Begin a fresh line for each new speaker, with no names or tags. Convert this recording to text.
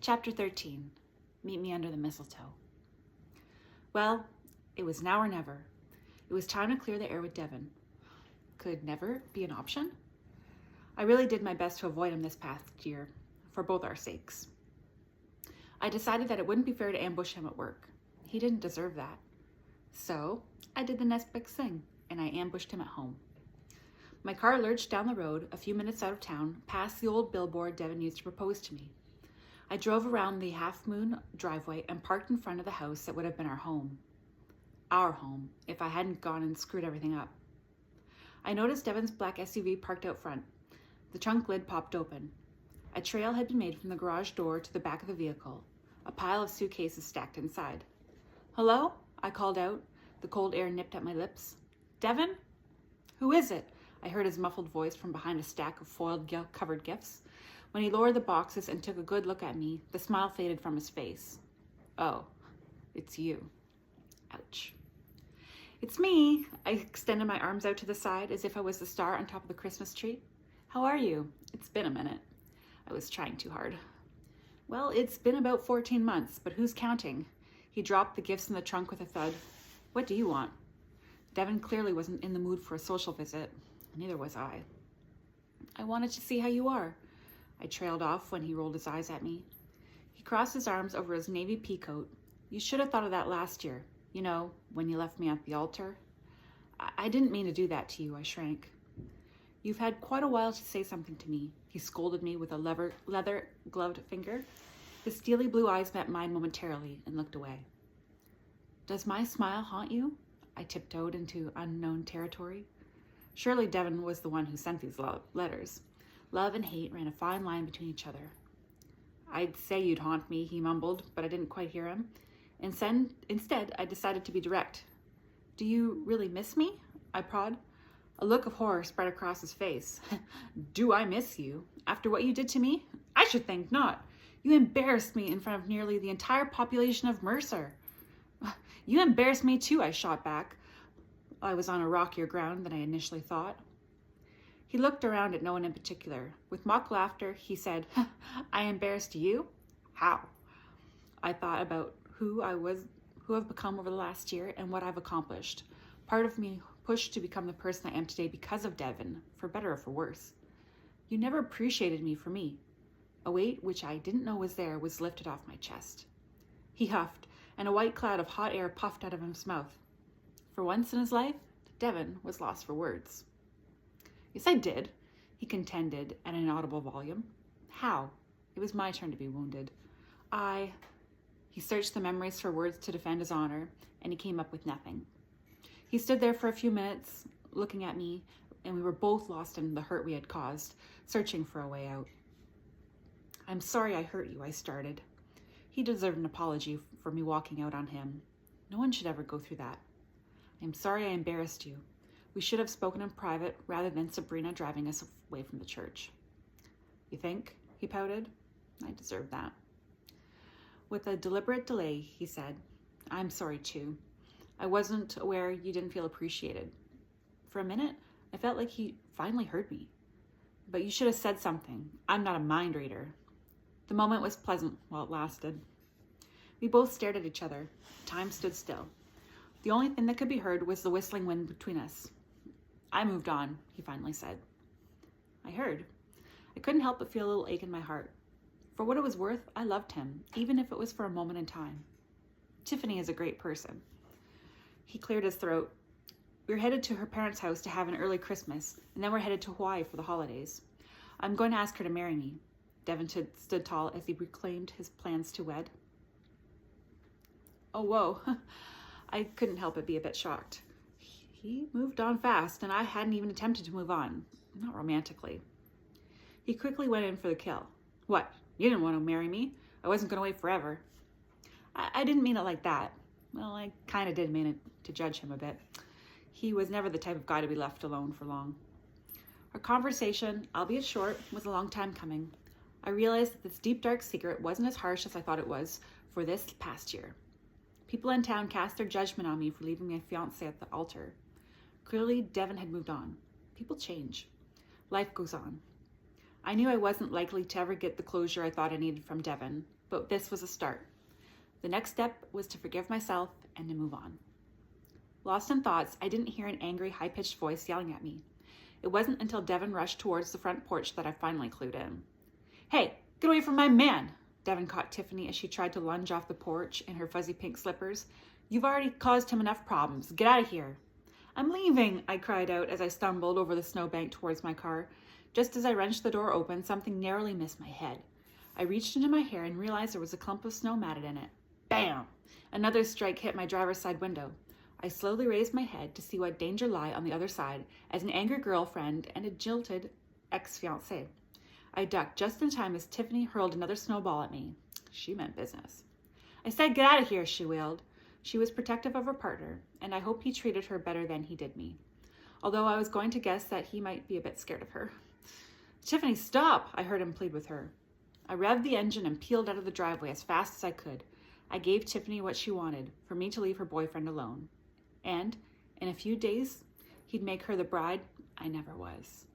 Chapter 13. Meet me under the mistletoe. Well, it was now or never. It was time to clear the air with Devon. Could never be an option? I really did my best to avoid him this past year, for both our sakes. I decided that it wouldn't be fair to ambush him at work. He didn't deserve that. So I did the next big thing, and I ambushed him at home. My car lurched down the road a few minutes out of town, past the old billboard Devon used to propose to me. I drove around the half-moon driveway and parked in front of the house that would have been our home. Our home, if I hadn't gone and screwed everything up. I noticed Devon's black SUV parked out front. The trunk lid popped open. A trail had been made from the garage door to the back of the vehicle, a pile of suitcases stacked inside. "Hello?" I called out. The cold air nipped at my lips. "Devon?" "Who is it?" I heard his muffled voice from behind a stack of foiled-covered gifts. When he lowered the boxes and took a good look at me, the smile faded from his face. "Oh, it's you." Ouch. "It's me." I extended my arms out to the side as if I was the star on top of the Christmas tree. "How are you? It's been a minute." I was trying too hard. "Well, it's been about 14 months, but who's counting?" He dropped the gifts in the trunk with a thud. "What do you want?" Devon clearly wasn't in the mood for a social visit. Neither was I. "I wanted to see how you are." I trailed off when he rolled his eyes at me. He crossed his arms over his navy pea coat. "You should have thought of that last year. You know, when you left me at the altar." I didn't mean to do that to you," I shrank. "You've had quite a while to say something to me," he scolded me with a leather-gloved finger. His steely blue eyes met mine momentarily and looked away. "Does my smile haunt you?" I tiptoed into unknown territory. Surely Devon was the one who sent these letters. Love and hate ran a fine line between each other. "I'd say you'd haunt me," he mumbled, but I didn't quite hear him. Instead, I decided to be direct. "Do you really miss me?" I prod. A look of horror spread across his face. "Do I miss you? After what you did to me? I should think not. You embarrassed me in front of nearly the entire population of Mercer." "You embarrassed me too," I shot back. I was on a rockier ground than I initially thought. He looked around at no one in particular. With mock laughter, he said, "I embarrassed you? How?" I thought about who I've become over the last year and what I've accomplished. Part of me pushed to become the person I am today because of Devon, for better or for worse. "You never appreciated me for me." A weight which I didn't know was there was lifted off my chest. He huffed, and a white cloud of hot air puffed out of his mouth. For once in his life, Devon was lost for words. "Yes, I did," he contended at an inaudible volume. "How?" It was my turn to be wounded. He searched the memories for words to defend his honor, and he came up with nothing. He stood there for a few minutes, looking at me, and we were both lost in the hurt we had caused, searching for a way out. "I'm sorry I hurt you," I started. He deserved an apology for me walking out on him. No one should ever go through that. "I'm sorry I embarrassed you. We should have spoken in private rather than Sabrina driving us away from the church." "You think?" he pouted. I deserved that. With a deliberate delay, he said, "I'm sorry too. I wasn't aware you didn't feel appreciated." For a minute, I felt like he finally heard me. "But you should have said something. I'm not a mind reader." The moment was pleasant while it lasted. We both stared at each other. Time stood still. The only thing that could be heard was the whistling wind between us. "I moved on," he finally said. I heard. I couldn't help but feel a little ache in my heart. For what it was worth, I loved him, even if it was for a moment in time. Tiffany is a great person. He cleared his throat. "We're headed to her parents' house to have an early Christmas, and then we're headed to Hawaii for the holidays. I'm going to ask her to marry me." Devon stood tall as he proclaimed his plans to wed. "Oh, whoa." I couldn't help but be a bit shocked. He moved on fast, and I hadn't even attempted to move on. Not romantically. He quickly went in for the kill. "What? You didn't want to marry me? I wasn't going to wait forever." I didn't mean it like that. Well, I kind of did mean it to judge him a bit. He was never the type of guy to be left alone for long. Our conversation, albeit short, was a long time coming. I realized that this deep, dark secret wasn't as harsh as I thought it was for this past year. People in town cast their judgment on me for leaving my fiancé at the altar. Clearly, Devon had moved on. People change. Life goes on. I knew I wasn't likely to ever get the closure I thought I needed from Devon, but this was a start. The next step was to forgive myself and to move on. Lost in thoughts, I didn't hear an angry, high-pitched voice yelling at me. It wasn't until Devon rushed towards the front porch that I finally clued in. "Hey, get away from my man!" Devon caught Tiffany as she tried to lunge off the porch in her fuzzy pink slippers. "You've already caused him enough problems. Get out of here." "I'm leaving," I cried out as I stumbled over the snowbank towards my car. Just as I wrenched the door open, something narrowly missed my head. I reached into my hair and realized there was a clump of snow matted in it. Bam! Another strike hit my driver's side window. I slowly raised my head to see what danger lay on the other side as an angry girlfriend and a jilted ex-fiancé. I ducked just in time as Tiffany hurled another snowball at me. She meant business. "I said get out of here," she wailed. She was protective of her partner, and I hope he treated her better than he did me. Although I was going to guess that he might be a bit scared of her. "Tiffany, stop!" I heard him plead with her. I revved the engine and peeled out of the driveway as fast as I could. I gave Tiffany what she wanted, for me to leave her boyfriend alone. And, in a few days, he'd make her the bride I never was.